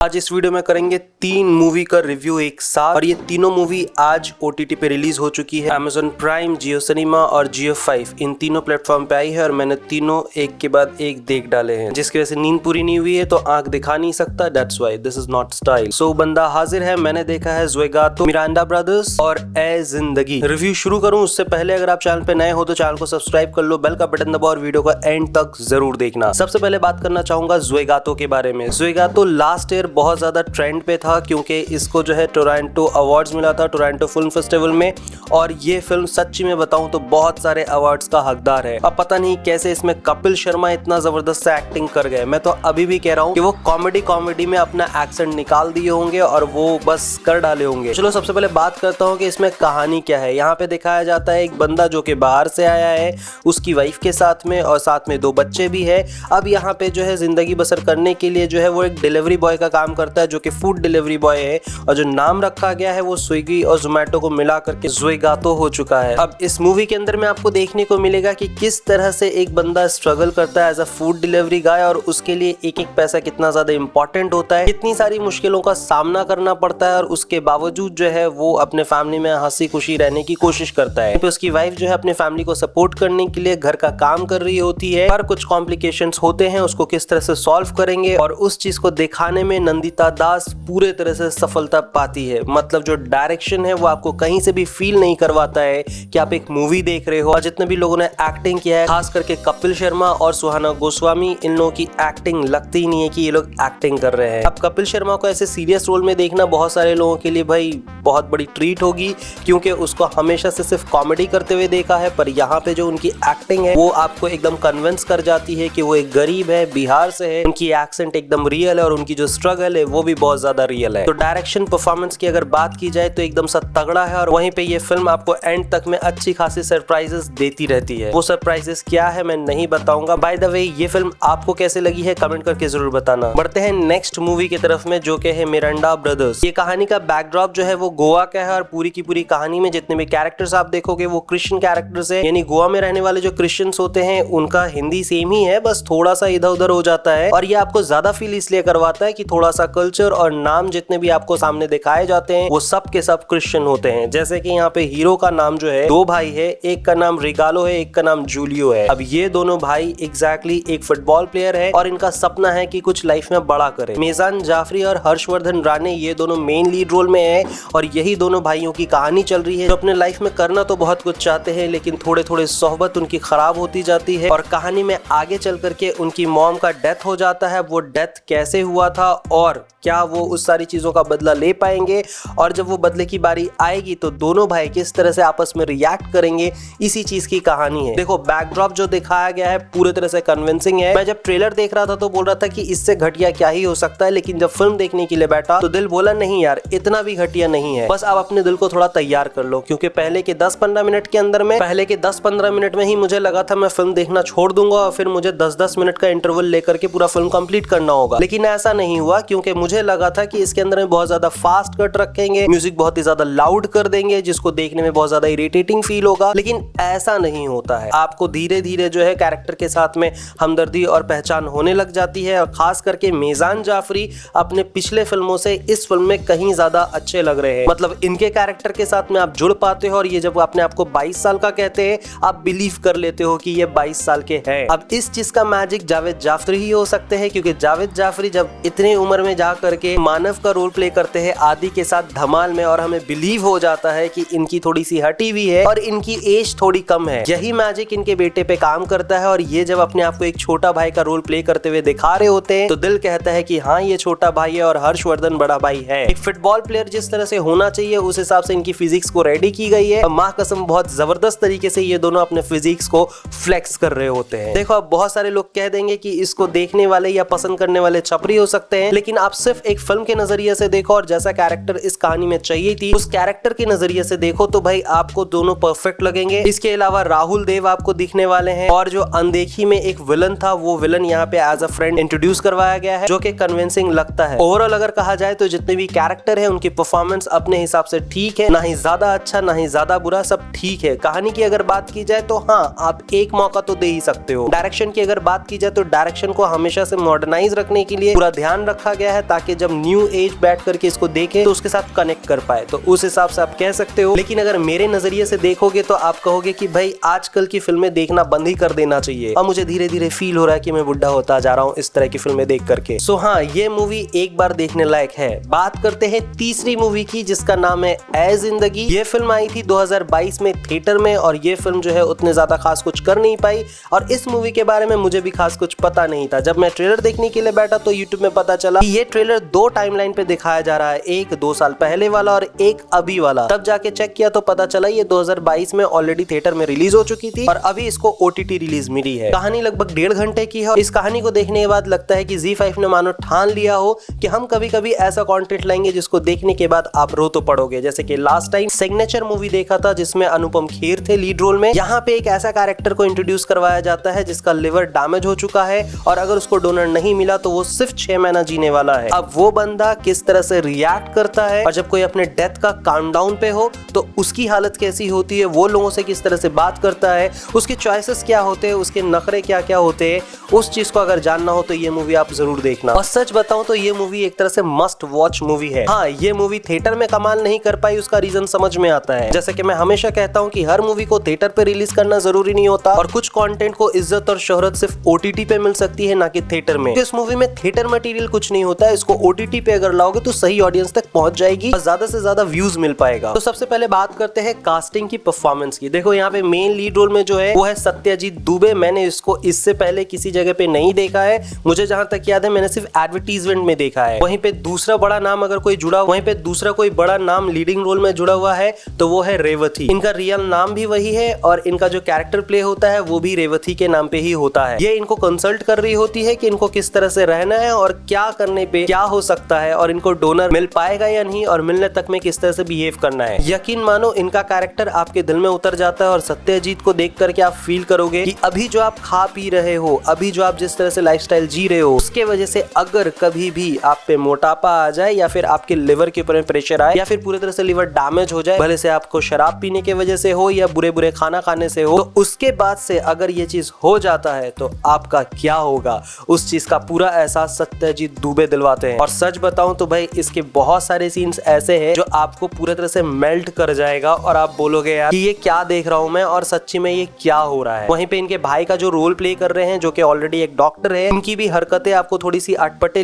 आज इस वीडियो में करेंगे 3 मूवी का रिव्यू एक साथ और ये तीनों मूवी आज OTT पे रिलीज हो चुकी है। Amazon प्राइम, जियो सिनेमा और जियो 5 इन तीनों प्लेटफॉर्म पे आई है और मैंने तीनों एक के बाद एक देख डाले हैं, जिसकी वजह से नींद पूरी नहीं हुई है तो आंख दिखा नहीं सकता। That's why this is not style. So बंदा हाजिर है, मैंने देखा है ज़ोएगातो, मिरांडा ब्रदर्स और ए जिंदगी। रिव्यू शुरू करूं उससे पहले अगर आप चैनल पे नए हो तो चैनल को सब्सक्राइब कर लो, बेल का बटन दबाओ और वीडियो को एंड तक जरूर देखना। सबसे पहले बात करना चाहूंगा ज़ोएगातो के बारे में। ज़ोएगातो लास्ट ईयर बहुत ज्यादा ट्रेंड पे था क्योंकि इसको जो है टोरंटो अवार्ड्स मिला था, टोरंटो फिल्म फेस्टिवल में, और ये फिल्म सच्ची में बताऊं तो बहुत सारे अवार्ड्स का हकदार है। अब पता नहीं कैसे इसमें कपिल शर्मा इतना जबरदस्त एक्टिंग कर गए। मैं तो अभी भी कह रहा हूं कि वो कॉमेडी में अपना एक्सेंट निकाल दिए होंगे और वो बस कर डाले होंगे। चलो सबसे पहले बात करता हूं कि इसमें कहानी क्या है। यहाँ पे दिखाया जाता है एक बंदा जो कि बाहर से आया है, उसकी वाइफ के साथ में, और साथ में 2 बच्चे भी है। अब यहाँ पे जो है जिंदगी बसर करने के लिए जो है वो एक डिलीवरी बॉय का काम करता है, जो कि फूड डिलीवरी बॉय है, और जो नाम रखा गया है वो स्विगी और जोमेटो को मिला करके ज़ोएगातो हो चुका है। अब इस मूवी के अंदर में आपको देखने को मिलेगा कि किस तरह से एक बंदा स्ट्रगल करता है as a food delivery guy, और उसके लिए एक एक पैसा कितना ज्यादा इंपॉर्टेंट होता है, कितनी सारी मुश्किलों का सामना करना पड़ता है, और उसके बावजूद जो है वो अपने फैमिली में हंसी खुशी रहने की कोशिश करता है। उसकी वाइफ जो है अपने फैमिली को सपोर्ट करने के लिए घर का काम कर रही होती है, पर कुछ कॉम्प्लिकेशंस होते हैं, उसको किस तरह से सॉल्व करेंगे, और उस चीज को दिखाने में नंदिता दास पूरे तरह से सफलता पाती है। मतलब जो डायरेक्शन है वो आपको कहीं से भी फील नहीं करवाता है कि आप एक मूवी देख रहे हो। और जितने भी लोगों ने एक्टिंग किया है, खास करके कपिल शर्मा और सुहाना गोस्वामी, इन लोगों की एक्टिंग लगती ही नहीं है कि ये लोग एक्टिंग कर रहे हैं। अब कपिल शर्मा को ऐसे सीरियस रोल में देखना बहुत सारे लोगों के लिए भाई बहुत बड़ी ट्रीट होगी, क्योंकि उसको हमेशा से सिर्फ कॉमेडी करते हुए देखा है, पर यहाँ पे जो उनकी एक्टिंग है वो आपको एकदम कन्विंस कर जाती है कि वो एक गरीब है, बिहार से है, उनकी एक्सेंट एकदम रियल है और उनकी जो स्ट्रगल है वो भी बहुत ज्यादा रियल है। तो डायरेक्शन परफॉर्मेंस की अगर बात की जाए तो एकदम सा तगड़ा है, और वहीं पे ये फिल्म आपको एंड तक में अच्छी खासी सरप्राइजेस देती रहती है। वो सरप्राइजेस क्या है मैं नहीं बताऊंगा। बाय द वे ये फिल्म आपको कैसे लगी है कमेंट करके जरूर बताना। बढ़ते हैं नेक्स्ट मूवी की तरफ में, जो कि है मिरांडा ब्रदर्स। ये कहानी का बैकड्रॉप जो है वो गोवा का है, और पूरी की पूरी कहानी में जितने भी कैरेक्टर्स आप देखोगे वो क्रिश्चियन कैरेक्टर्स है, यानी गोवा में रहने वाले जो क्रिश्चियंस होते हैं उनका हिंदी सेम ही है, बस थोड़ा सा इधर उधर हो जाता है। और ये आपको ज्यादा फील इसलिए करवाता है कि थोड़ा सा कल्चर और नाम जितने भी आपको सामने दिखाए जाते हैं वो सब के सब क्रिश्चियन होते हैं। जैसे कि यहाँ पे हीरो का नाम जो है 2 भाई है, एक का नाम रिगालो है, एक का नाम जूलियो है। अब ये दोनों भाई एग्जैक्टली एक फुटबॉल प्लेयर है और इनका सपना है कि कुछ लाइफ में बड़ा करे। मेजान जाफरी और हर्षवर्धन राणे ये दोनों मेन लीड रोल में है, और यही दोनों भाइयों की कहानी चल रही है, जो अपने लाइफ में करना तो बहुत कुछ चाहते हैं, लेकिन थोड़े थोड़े सोहबत उनकी खराब होती जाती है, और कहानी में आगे चल करके उनकी मॉम का डेथ हो जाता है। वो डेथ कैसे हुआ था और क्या वो उस सारी चीजों का बदला ले पाएंगे, और जब वो बदले की बारी आएगी तो दोनों भाई किस तरह से आपस में रिएक्ट करेंगे, इसी चीज की कहानी है। देखो बैकड्रॉप जो दिखाया गया है पूरे तरह से कन्विंसिंग है। मैं जब ट्रेलर देख रहा था तो बोल रहा था कि इससे घटिया क्या ही हो सकता है, लेकिन जब फिल्म देखने के लिए बैठा तो दिल बोला नहीं यार इतना भी घटिया नहीं है। बस आप अपने दिल को थोड़ा तैयार कर लो, क्योंकि पहले के 10-15 मिनट के अंदर में, पहले के 10-15 मिनट में ही मुझे लगा था मैं फिल्म देखना छोड़ दूंगा और फिर मुझे 10-10 मिनट का इंटरवल लेकर के पूरा फिल्म कंप्लीट करना होगा, लेकिन ऐसा नहीं हुआ, क्योंकि मुझे लगा था कि इसके अंदर में बहुत ज्यादा फास्ट कट रखेंगे, म्यूजिक बहुत ही ज्यादा लाउड कर देंगे, जिसको देखने में बहुत ज्यादा इरिटेटिंग फील होगा, लेकिन ऐसा नहीं होता है। आपको धीरे धीरे जो है कैरेक्टर के साथ में हमदर्दी और पहचान होने लग जाती है, और खास करके मेजान जाफरी अपने पिछले फिल्मों से इस फिल्म में कहीं ज्यादा अच्छे लग रहे हैं। मतलब इनके कैरेक्टर के साथ में आप जुड़ पाते हो, और ये जब अपने आप को 22 साल का कहते हैं आप बिलीव कर लेते हो कि ये 22 साल के हैं। अब इस चीज का मैजिक जावेद जाफरी ही हो सकते हैं, क्योंकि जावेद जाफरी जब इतनी उम्र में जा करके मानव का रोल प्ले करते हैं आदि के साथ धमाल में, और हमें बिलीव हो जाता है कि इनकी थोड़ी सी हटी हुई है और इनकी एज थोड़ी कम है। यही मैजिक इनके बेटे पे काम करता है, और ये जब अपने आप को एक छोटा भाई का रोल प्ले करते हुए दिखा रहे होते हैं तो दिल कहता है कि हाँ ये छोटा भाई है और हर्षवर्धन बड़ा भाई है। एक फुटबॉल प्लेयर जिस तरह से होना चाहिए उस हिसाब से इनकी फिजिक्स को रेडी की गई है। माँ कसम बहुत जबरदस्त तरीके से ये दोनों अपने फिजिक्स को फ्लेक्स कर रहे होते हैं। देखो अब बहुत सारे लोग कह देंगे कि इसको देखने वाले या पसंद करने वाले छपरी हो सकते हैं, लेकिन आप सिर्फ एक फिल्म के नजरिए से देखो और जैसा कैरेक्टर इस कहानी में चाहिए थी उस कैरेक्टर के नजरिए से देखो तो भाई आपको दोनों परफेक्ट लगेंगे। इसके अलावा राहुल देव आपको दिखने वाले हैं, और जो अनदेखी में एक विलन था वो विलन यहाँ पे एज अ फ्रेंड इंट्रोड्यूस करवाया गया है, जो कि कन्विंसिंग लगता है। ओवरऑल अगर कहा जाए तो जितने भी कैरेक्टर है उनकी परफॉर्मेंस अपने हिसाब से ठीक है, ना ही ज्यादा अच्छा ना ही ज्यादा बुरा, सब ठीक है। कहानी की अगर बात की जाए तो हाँ आप एक मौका तो दे ही सकते हो। डायरेक्शन की अगर बात की जाए तो डायरेक्शन को हमेशा से मॉडर्नाइज रखने के लिए पूरा ध्यान रखा रखा गया है ताकि जब न्यू एज बैठ करके इसको देखे तो उसके साथ कनेक्ट कर पाए, तो उस हिसाब से आप कह सकते हो। लेकिन अगर मेरे नजरिए से देखोगे तो आप कहोगे कि भाई आजकल की फिल्में देखना बंद ही कर देना चाहिए। अब मुझे धीरे धीरे फील हो रहा है कि मैं बुढ़ा होता जा रहा हूँ इस तरह की फिल्में देख करके। सो हाँ, ये मूवी एक बार देखने लायक है। बात करते हैं तीसरी मूवी की जिसका नाम है ए जिंदगी। ये फिल्म आई थी 2022 में थिएटर में और ये फिल्म जो है उतने ज्यादा खास कुछ कर नहीं पाई और इस मूवी के बारे में मुझे भी खास कुछ पता नहीं था। जब मैं ट्रेलर देखने के लिए बैठा तो यूट्यूब में पता चला कि ये ट्रेलर दो टाइमलाइन पे दिखाया जा रहा है, एक 2 साल पहले वाला और एक अभी वाला। तब जाके चेक किया तो पता चला ये 2022 में ऑलरेडी थिएटर में रिलीज हो चुकी थी और अभी इसको OTT रिलीज मिली है। कहानी लगभग 1.5 घंटे की है और इस कहानी को देखने के बाद लगता है कि ZEE5 ने मानो ठान लिया हो कि हम कभी कभी ऐसा कंटेंट लाएंगे जिसको देखने के बाद आप रो तो पड़ोगे। जैसे कि लास्ट टाइम सिग्नेचर मूवी देखा था जिसमें अनुपम खेर थे लीड रोल में। यहाँ पे एक ऐसा कैरेक्टर को इंट्रोड्यूस करवाया जाता है जिसका लिवर डैमेज हो चुका है और अगर उसको डोनर नहीं मिला तो वो सिर्फ 6 महीना जीने वाला है। अब वो बंदा किस तरह से रिएक्ट करता है और जब कोई अपने डेथ का काउंटडाउन पे हो तो उसकी हालत कैसी होती है, वो लोगों से किस तरह से बात करता है, उसके चॉइसेस क्या होते हैं, उसके नखरे क्या क्या होते हैं, उस चीज को अगर जानना हो तो ये मूवी आप जरूर देखना। और सच बताऊं तो ये मूवी एक तरह से मस्ट वॉच मूवी है। हाँ, ये मूवी थिएटर में कमाल नहीं कर पाई, उसका रीजन समझ में आता है। जैसे कि मैं हमेशा कहता हूँ कि हर मूवी को थिएटर पे रिलीज करना जरूरी नहीं होता और कुछ कंटेंट को इज्जत और शोहरत सिर्फ OTT पे मिल सकती है, ना कि थिएटर में। इस मूवी में थिएटर मटेरियल कुछ नहीं होता है, इसको OTT पे अगर लाओगे तो सही ऑडियंस तक पहुंच जाएगी और ज्यादा से ज्यादा व्यूज मिल पाएगा। तो सबसे पहले बात करते हैं कास्टिंग की, परफॉर्मेंस की। देखो यहाँ पे मेन लीड रोल में जो है वो है सत्यजीत दुबे। मैंने इसको इससे पहले किसी जगह पे नहीं देखा है, मुझे जहां तक याद है मैंने सिर्फ एडवर्टीजमेंट में देखा है। वहीं पे दूसरा बड़ा नाम अगर कोई जुड़ा, वहीं पे दूसरा कोई बड़ा नाम लीडिंग रोल में जुड़ा हुआ है तो वो है रेवती। इनका रियल नाम भी वही है और इनका जो कैरेक्टर प्ले होता है वो भी रेवती के नाम पे ही होता है। ये इनको कंसल्ट कर रही होती है कि इनको किस तरह से रहना है और क्या करने पे क्या हो सकता है और इनको डोनर मिल पाएगा या नहीं और मिलने तक में किस तरह से बिहेव करना है। यकीन मानो इनका कैरेक्टर आपके दिल में उतर जाता है और सत्यजीत को देख करके आप फील करोगे कि अभी जो आप खा पी रहे हो, अभी जो आप जिस तरह से लाइफस्टाइल जी रहे हो, उसके वजह से अगर कभी भी आप पे मोटापा आ जाए या फिर आपके लिवर के ऊपर प्रेशर आए या फिर पूरी तरह से लिवर डैमेज हो जाए, भले से आपको शराब पीने की वजह से हो या बुरे बुरे खाना खाने से हो, तो उसके बाद से अगर ये चीज हो जाता है तो आपका क्या होगा, उस चीज का पूरा एहसास सत्यजीत दुबे दिलवाते हैं। और सच बताऊं तो भाई इसके बहुत सारे सीन्स ऐसे हैं जो आपको पूरी तरह से मेल्ट कर जाएगा और आप बोलोगे यार कि ये क्या देख रहा हूं मैं और सच्ची में ये क्या हो रहा है। वहीं पे इनके भाई का जो रोल प्ले कर रहे हैं जो कि ऑलरेडी एक डॉक्टर है, उनकी भी हरकतें आपको थोड़ी सी अटपटी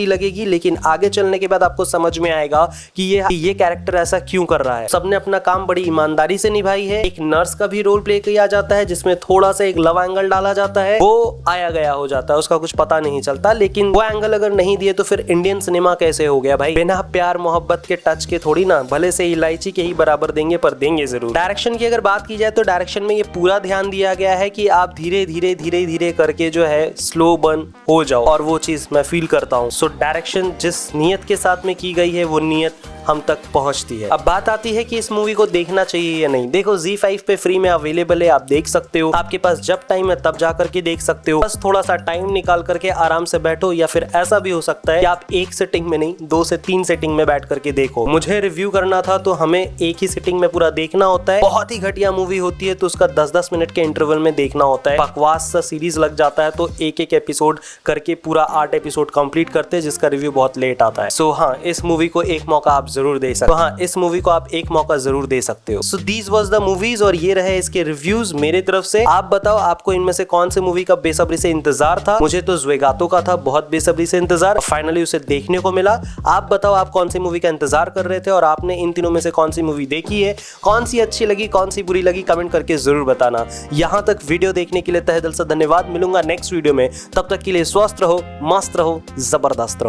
लगेगी, लेकिन आगे चलने के बाद आपको समझ में आएगा कि ये कैरेक्टर ऐसा क्यों कर रहा है। सबने अपना काम बड़ी ईमानदारी से निभाई है। एक नर्स का भी रोल प्ले किया जाता है जिसमें थोड़ा सा एक लव एंगल डाला जाता है, वो आया गया हो जाता है, उसका कुछ पता नहीं चलता, लेकिन वो एंगल अगर नहीं दिए तो फिर इंडियन सिनेमा कैसे हो गया भाई। बिना प्यार मोहब्बत के टच के थोड़ी ना, भले से इलायची के ही बराबर देंगे पर देंगे जरूर। डायरेक्शन की अगर बात की जाए तो डायरेक्शन में ये पूरा ध्यान दिया गया है कि आप धीरे धीरे करके जो है स्लो बर्न हो जाओ और वो चीज मैं फील करता हूँ। सो डायरेक्शन जिस नियत के साथ में की गई है वो नियत हम तक पहुंचती है। अब बात आती है कि इस मूवी को देखना चाहिए या नहीं। देखो ZEE5 पे फ्री में अवेलेबल है, आप देख सकते हो, आपके पास जब टाइम है तब जा करके देख सकते हो। बस थोड़ा सा टाइम निकाल करके आराम से बैठो, या फिर ऐसा भी हो सकता है कि आप एक सिटिंग में नहीं 2 से 3 सिटिंग में बैठ करके देखो। मुझे रिव्यू करना था तो हमें एक ही सिटिंग में पूरा देखना होता है। बहुत ही घटिया मूवी होती है तो उसका 10-10 मिनट के इंटरवल में देखना होता है। बकवास सा सीरीज लग जाता है तो एक एपिसोड करके पूरा 8 एपिसोड कंप्लीट करते हैं जिसका रिव्यू बहुत लेट आता है। सो हाँ, इस मूवी को एक मौका आप जरूर दे सकते हो। हाँ, इस मूवी को आप एक मौका जरूर दे सकते हो। So these was the movies और ये रहे इसके रिव्यूज मेरे तरफ से। आप बताओ आपको इनमें से कौन से मूवी का बेसब्री से इंतजार था। मुझे तो ज़्वेगातो का था बहुत बेसब्री से इंतजार, फाइनली उसे देखने को मिला। आप बताओ आप कौन सी मूवी का इंतजार कर रहे थे और आपने इन तीनों में से कौन सी मूवी देखी है, कौन सी अच्छी लगी, कौन सी बुरी लगी, कमेंट करके जरूर बताना। यहाँ तक वीडियो देखने के लिए तहे दिल से धन्यवाद। मिलूंगा नेक्स्ट वीडियो में, तब तक के लिए स्वस्थ रहो, मस्त रहो, जबरदस्त रहो।